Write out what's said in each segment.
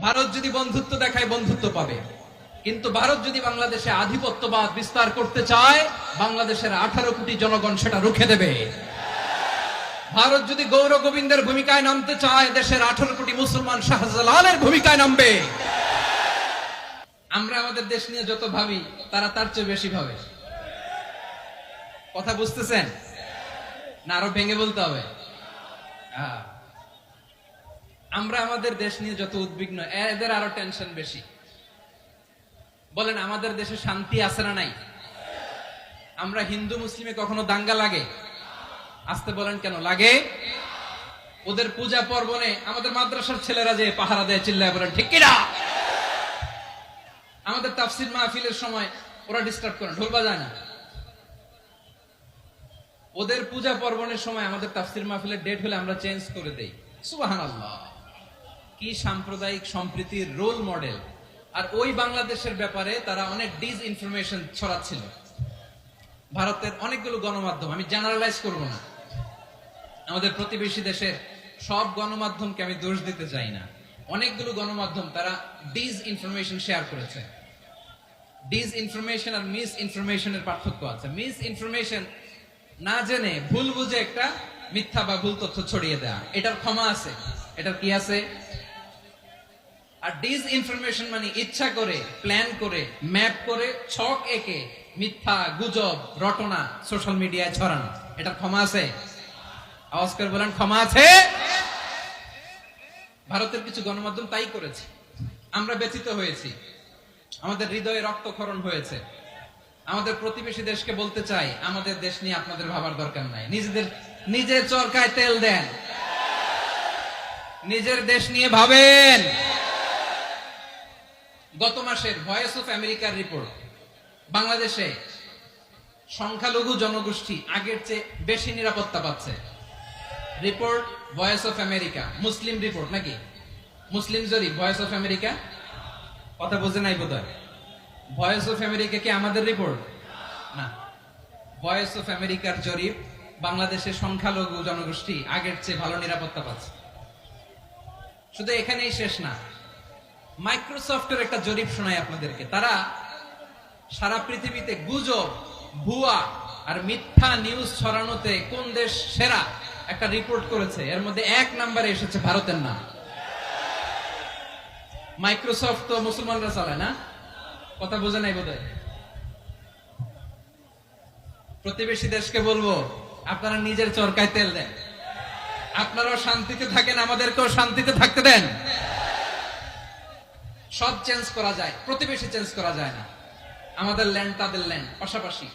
ভারত যদি বন্ধুত্ব দেখায় বন্ধুত্ব পাবে, কিন্তু ভারত যদি বাংলাদেশে আধিপত্যবাদ বিস্তার করতে চায়, বাংলাদেশের 18 কোটি জনগণ সেটা রুখে দেবে। ভারত যদি গৌর গোবিন্দের ভূমিকায় নামতে চায়, দেশের 18 কোটি মুসলমান শাহজালালের ভূমিকায় নামবে। আমরা আমাদের দেশ নিয়ে যত ভাবি, তারা তার চেয়ে বেশি ভাবে। কথা বুঝতেছেন না? আরো ভেঙে বলতে হবে। আমরা আমাদের দেশ নিয়ে যত উদ্বিগ্ন, এদের আরো টেনশন বেশি। বলেন, আমাদের দেশে শান্তি আছে না নাই? আমরা হিন্দু মুসলিমে কখনো দাঙ্গা লাগে? আসতে বলেন, কেন লাগে? ওদের পূজা পর্বণে আমাদের মাদ্রাসার ছেলেরা যে পাহারা দেয়, চিল্লায় বলেন ঠিক কিনা? আমাদের তাফসীর মাহফিলের সময় ওরা ডিস্টার্ব করে, ঢোল বাজায় না। ওদের পূজা পর্বণের সময় আমাদের তাফসীর মাহফিলের ডেট হলে আমরা চেঞ্জ করে দেই। সুবহানাল্লাহ, কি সাম্প্রদায়িক সম্প্রীতির রোল মডেল। আর ওই বাংলাদেশের ব্যাপারে তারা অনেক ডিসইনফরমেশন ছড়াচ্ছিল। ভারতের অনেকগুলো গণমাধ্যম, আমি জেনারেলাইজ করব না, আমাদের প্রতিবেশী দেশের সব গণমাধ্যমকে আমি দোষ দিতে চাই না। অনেকগুলো গণমাধ্যম তারা ডিসইনফরমেশন শেয়ার করেছে। ডিসইনফরমেশন আর মিস ইনফরমেশনের পার্থক্য আছে। মিস ইনফরমেশন না জেনে ভুল বুঝে একটা মিথ্যা বা ভুল তথ্য ছড়িয়ে দেয়া, এটার ক্ষমা আছে, এটার কি আছে। আর ডিসইনফরমেশন মানে ইচ্ছা করে, প্ল্যান করে, ম্যাপ করে, ছক এঁকে মিথ্যা, গুজব, রটনা সোশ্যাল মিডিয়ায় ছড়ানো, এটার ক্ষমা আছে? আওয়াজ করে বলেন, ক্ষমা আছে? ভারতের কিছু গণমাধ্যম তাই করেছে। আমরা ব্যথিত হয়েছি, আমাদের হৃদয়ে রক্তক্ষরণ হয়েছে। আমাদের প্রতিবেশী দেশকে বলতে চাই, আমাদের দেশ নিয়ে আপনাদের ভাবার দরকার নাই। নিজের চরকায় তেল দেন, নিজের দেশ নিয়ে ভাবেন। গত মাসের ভয়েস অফ আমেরিকার রিপোর্ট, বাংলাদেশে সংখ্যালঘু জনগোষ্ঠী আগের চেয়ে বেশি নিরাপত্তা পাচ্ছে। Report voice of America, Muslim report নাকি? মুসলিম জরিপ, ভয়েস অফ আমেরিকা। কথা বুঝে নাই বোধহয়। ভয়েস অফ আমেরিকা কি আমাদের রিপোর্ট না? ভয়েস অফ আমেরিকার জরিপ, বাংলাদেশের সংখ্যালঘু জনগোষ্ঠী আগের চেয়ে ভালো নিরাপত্তা পাচ্ছে। শুধু এখানেই শেষ না, মাইক্রোসফটের একটা জরিপ শোনাই আপনাদেরকে। তারা সারা পৃথিবীতে গুজব, ভুয়া আর মিথ্যা নিউজ ছড়ানোতে কোন দেশ সেরা একটা রিপোর্ট করেছে। এর মধ্যে 1 নম্বরে এসেছে ভারতের নাম। মাইক্রোসফট তো মুসলমানরা চালায় না? কথা বোঝে নাই বোধহয়। প্রতিবেশী দেশকে বলবো, আপনারা নিজের চরকায় তেল দেন, আপনারাও শান্তিতে থাকেন, আমাদেরকেও শান্তিতে থাকতে দেন। সব চেঞ্জ করা যায়, প্রতিবেশী চেঞ্জ করা যায় না। আমাদের ল্যান্ড তাদের ল্যান্ড, পাশাপাশি।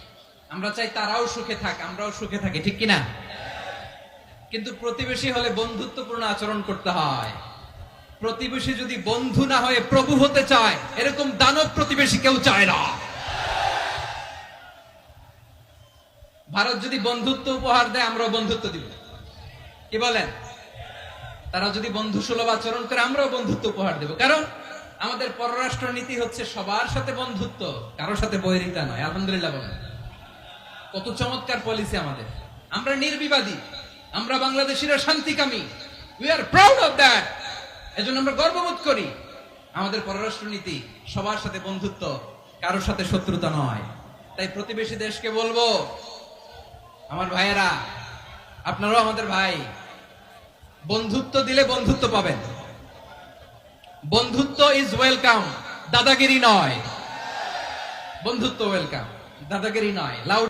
আমরা চাই তারাও সুখে থাক, আমরাও সুখে থাকি, ঠিক কিনা? কিন্তু প্রতিবেশী হলে বন্ধুত্বপূর্ণ আচরণ করতে হয়। প্রতিবেশী যদি বন্ধু না হয়ে প্রভু হতে চায়, এরকম দানব প্রতিবেশী কেউ চায় না। ভারত যদি বন্ধুত্ব উপহার দেয়, আমরাও বন্ধুত্ব দিব। কি বলেন? তারা যদি বন্ধু সুলভ আচরণ করে, আমরাও বন্ধুত্ব উপহার দেব। কারণ আমাদের পররাষ্ট্র নীতি হচ্ছে সবার সাথে বন্ধুত্ব, কারোর সাথে বৈরিতা নয়। আলহামদুলিল্লাহ বলেন, কত চমৎকার পলিসি আমাদের। আমরা নির্বিবাদী, আমরা বাংলাদেশিরা শান্তিকামী। We are proud of that. এজন্য আমরা গর্ববোধ করি। আমাদের পররাষ্ট্র নীতি সবার সাথে বন্ধুত্ব, কারোর সাথে শত্রুতা নয়। তাই প্রতিবেশী দেশকে বলবো, আমার ভাইয়েরা, আপনারাও আমাদের ভাই। বন্ধুত্ব দিলে বন্ধুত্ব পাবেন। বন্ধুত্ব ইজ ওয়েলকাম, দাদাগিরি নয়। বন্ধুত্ব ওয়েলকাম, দাদাগিরি নয়। লাউড